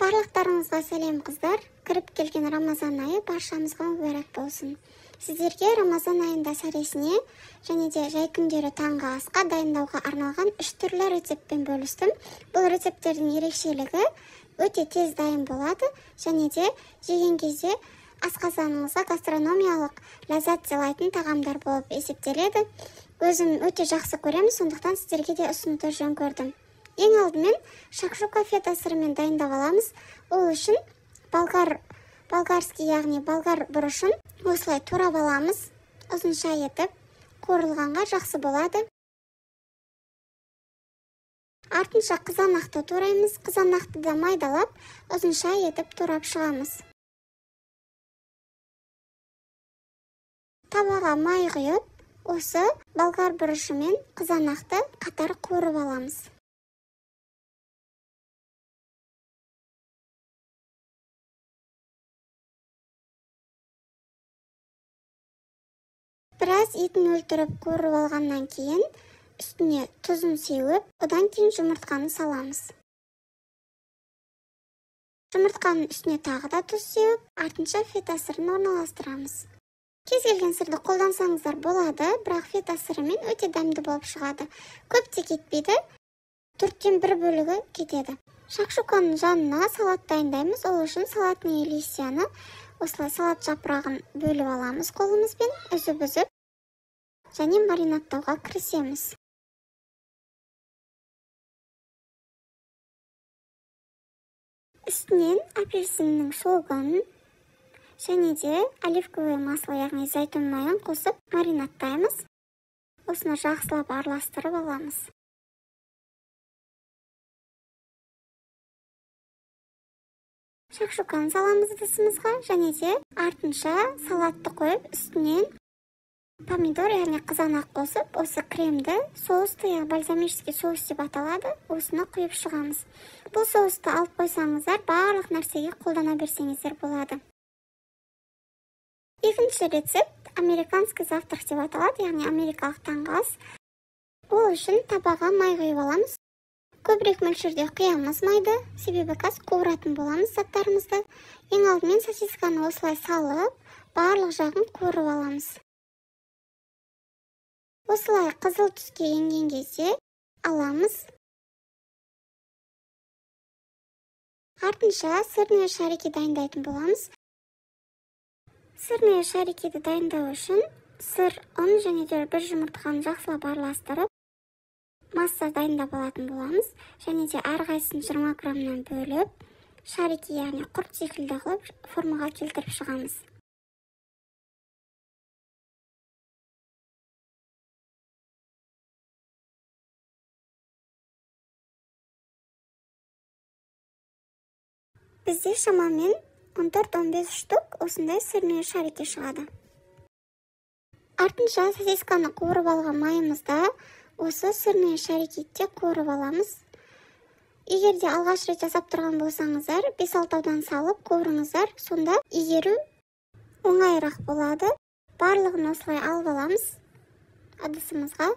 Барлықтарыңызға сәлем қыздар. Кіріп келген Рамазан айы баршамызға мүбәрәк болсын. Сіздерге Рамазан айында сәресіне және де жай күндері таңғы асқа дайындауға арналған 3 түрлі рецептпен бөлістім. Бұл рецепттердің ерекшелігі өте тез дайын болады және де жеген кезде асқазаныңызға гастрономиялық ләззат сыйлайтын тағамдар болып есептеледі. Өзім өте жақсы көремін, сондықтан сіздерге де ұсынуды жөн көрдім. Ең алдымен шакшука фета сырымен дайындап аламыз. Ол үшін болгарский, яғни болгар бұрышын осылай турап аламыз. Ұзынша етіп, қуырылғанға жақсы болады. Артынша қызанақты тураймыз. Қызанақты да майдалап, ұзынша етіп турап шығамыз. Табаға май құйып, осы болгар бұрышы мен қызанақты қатар қуырып аламыз. Біраз етін өлтіріп қуырып алғаннан кейін үстіне тұзын сеуіп, одан кейін жұмыртқаны саламыз. Жұмыртқаның үстіне тағы да тұз сеуіп, артынша фета сырын орналастырамыз. Кез келген сырды қолдансаңыздар болады, бірақ фета сырымен өте дәмді болып шығады. Көп те кетпейді, 4-тен 1 бөлігі кетеді. Шакшуканың жанына салат дайындаймыз. Ол үшін салатный листьяны, осылай салат жапырағын бөліп аламыз қолымызбен, үзіп-үзіп, және маринадтауға кірісеміз. Үстінен апельсиннің шоғын және де оливковое масло, яғни зәйтүн майын қосып маринадтаймыз. Осыны жақсылап араластырып аламыз. Шакшуканы саламыз ыдысымызға және де артынша салатты қойып, үстінен помидор, яғни қызанақ қосып, осы кремді, соусты, бальзамический соус деп аталады, осыны құйып шығамыз. Бұл соусты алып қойсаңыздар, барлық нәрсеге қолдана берсеңіздер болады. Екінші рецепт американский завтрак деп аталады, яғни америкалық таңғы ас. Ол үшін табаға май құйып аламыз. Көбірек мөлшерде құямыз майды, себебі қазір қуыратын боламыз заттарымызды. Ең алдымен сосисканы осылай салып, барлық жағын қуырып аламыз. Осылай қызыл түске енген кезде аламыз. Артынша сырный шарики дайындайтын боламыз. Сырный шарикиді дайындау үшін сыр, ұн және де 1 жұмыртқаны жақсылап араластырып, масса дайындап алатын боламыз. Және де әрқайсысын 20 граммнан бөліп, шарики, яғни құрт секілді қылып, формаға келтіріп шығамыз. Бізде шамамен 14-15 штук осындай сырный шарики шығады. Артынша сосисканы қуырып алған майымызда осы сырный шарикетте қуырып аламыз. Егер де алғаш рет жасап тұрған болсаңыздар, 5-6-таудан салып қуырыңыздар, сонда игеру оңайырақ болады. Барлығын осылай алып аламыз ыдысымызға.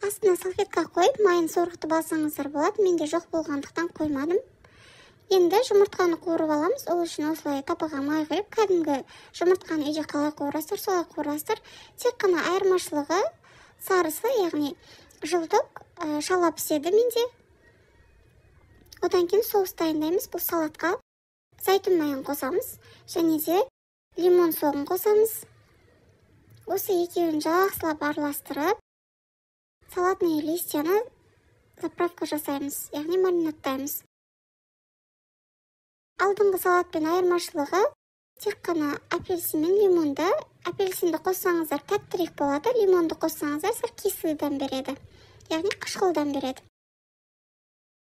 Астына салфетка қойып, майын сорғытып алсаңыздар болады. Менде жоқ болғандықтан қоймадым. Енді жұмыртқаны қуырып аламыз. Ол үшін осылай табаға май құйып, кәдімгі жұмыртқаны үйде қалай қуырасыздар, солай қуырасыздар. Тек қана айырмашылығы сарысы, яғни жылдық шала піседі менде. Одан кейін соус дайындаймыз. Бұл салатқа зәйтүн майын қосамыз және де лимон соғын қосамыз. Осы екеуін жақсылап араластырып, салатный листьяны заправка жасаймыз, яғни маринадтаймыз. Алдыңғы салатпен айырмашылығы тек қана апельсин мен лимонда. Апельсинді қоссаңыздар тәттірек болады, лимонды қоссаңыздар сәл кислыйдан береді, яғни қышқылдан береді.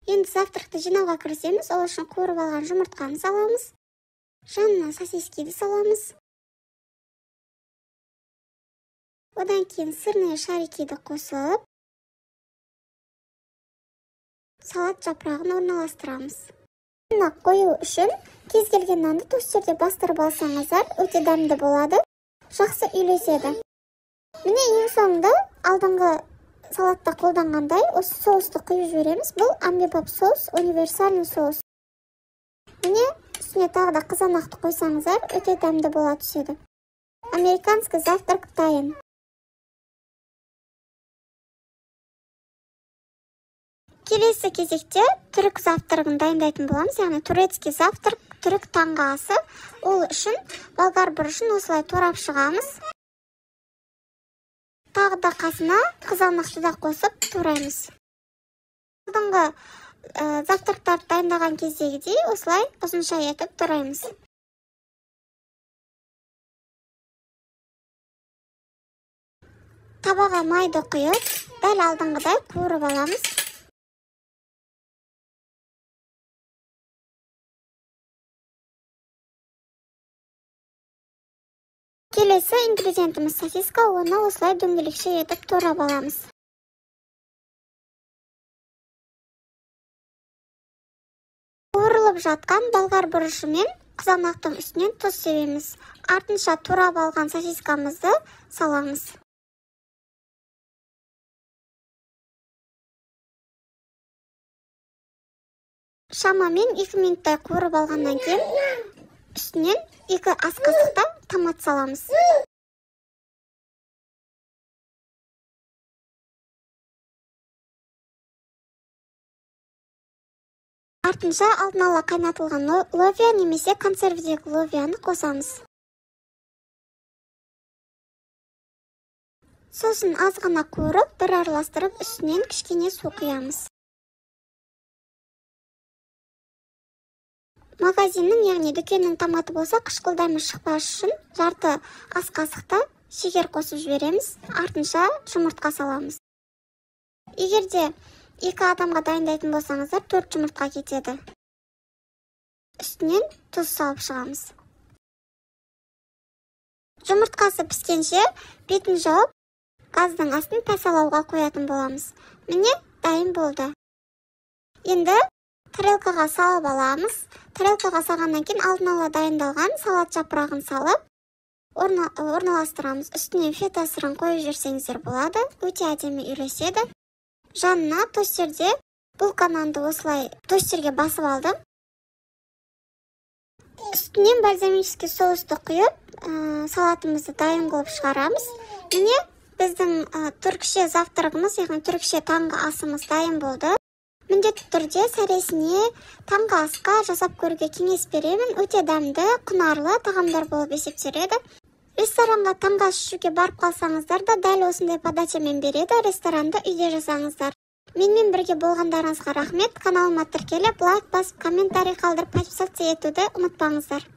Енді завтракты жинауға кірісеміз. Ол үшін қуырып алған жұмыртқаны саламыз. Жанына сосискиді саламыз. Одан кейін сырный шарикиді қосып, салат жапырағын орналастырамыз. Қою үшін кез келген нанды тостерде бастырып алсаңыздар, өте дәмді болады, жақсы үйлеседі. Міне ең соңында алдыңғы салатта қолданғандай осы соусты құйып жібереміз. Бұл амбибап соус, универсальный соус. Міне үстіне тағы да қызанақты қойсаңыздар, өте дәмді бола түседі. Американский завтрак дайын. Келесі кезекте түрік завтрагын дайындайтын боламыз, яғни турецкий завтрак, түрік таңғы асы. Ол үшін болгар бұрышын осылай турап шығамыз. Тағы да қасына қызанақты да қосып тураймыз. Алдыңғы завтрактарды дайындаған кездегідей осылай ұзынша етіп тураймыз. Табаға майды құйып, дәл алдыңғыдай қуырып аламыз. Келесі ингредиентіміз сосиска, оны осылай дөңгелекше етіп турап аламыз. Қуырылып жатқан болгар бұрышы мен қызанақтың үстінен тұз себеміз. Артынша турап алған сосискамызды саламыз. Шамамен 2 минуттай қуырып алғаннан кейін үстінен 2 ас қасықта томат саламыз. Артынша алдын ала қайнатылған ловия немесе консервідегі ловияны қосамыз. Сосын азғана қуырып, бір араластырып, үстінен кішкене су құямыз. Магазиннің, яғни дүкеннің томаты болса, қышқылдамы шықпас үшін жарты ас қасықта шекер қосып жібереміз, артынша жұмыртқа саламыз. Егерде 2 адамға дайындайтын болсаңыздар, 4 жұмыртқа кетеді. Үстінен тұз салып шығамыз. Жұмыртқасы піскенше бетін жауып, газдың астын тасалауға қоятын боламыз. Міне, дайын болды. Енді тарелкаға салып аламыз. Тарелкаға салғаннан кейін алдын ала дайындалған салат жапырағын салып, орналастырамыз. Үстіне фета сырын қойып жіберсеңіздер болады. Өте әдемі үйлеседі. Жанына тостерде булка нанды осылай тостерге басып алдым. Үстінен бальзамический соусты құйып, салатымызды дайын қылып шығарамыз. Міне біздің түрікше завтрагымыз, яғни түрікше таңғы асымыз дайын болды. Міндетті түрде сәресіне таңғы асқа жасап көруге кеңес беремін. Өте дәмді, құнарлы тағамдар болып есептеледі. Ресторанға таңғы ас ішуге барып қалсаңыздар да дәл осындай подачамен береді. Ресторанды үйде жасаңыздар. Менімен бірге болғандарыңызға рахмет. Каналыма тіркеліп, лайк басып, комментарий қалдырып, подписаться етуді ұмытпаңыздар.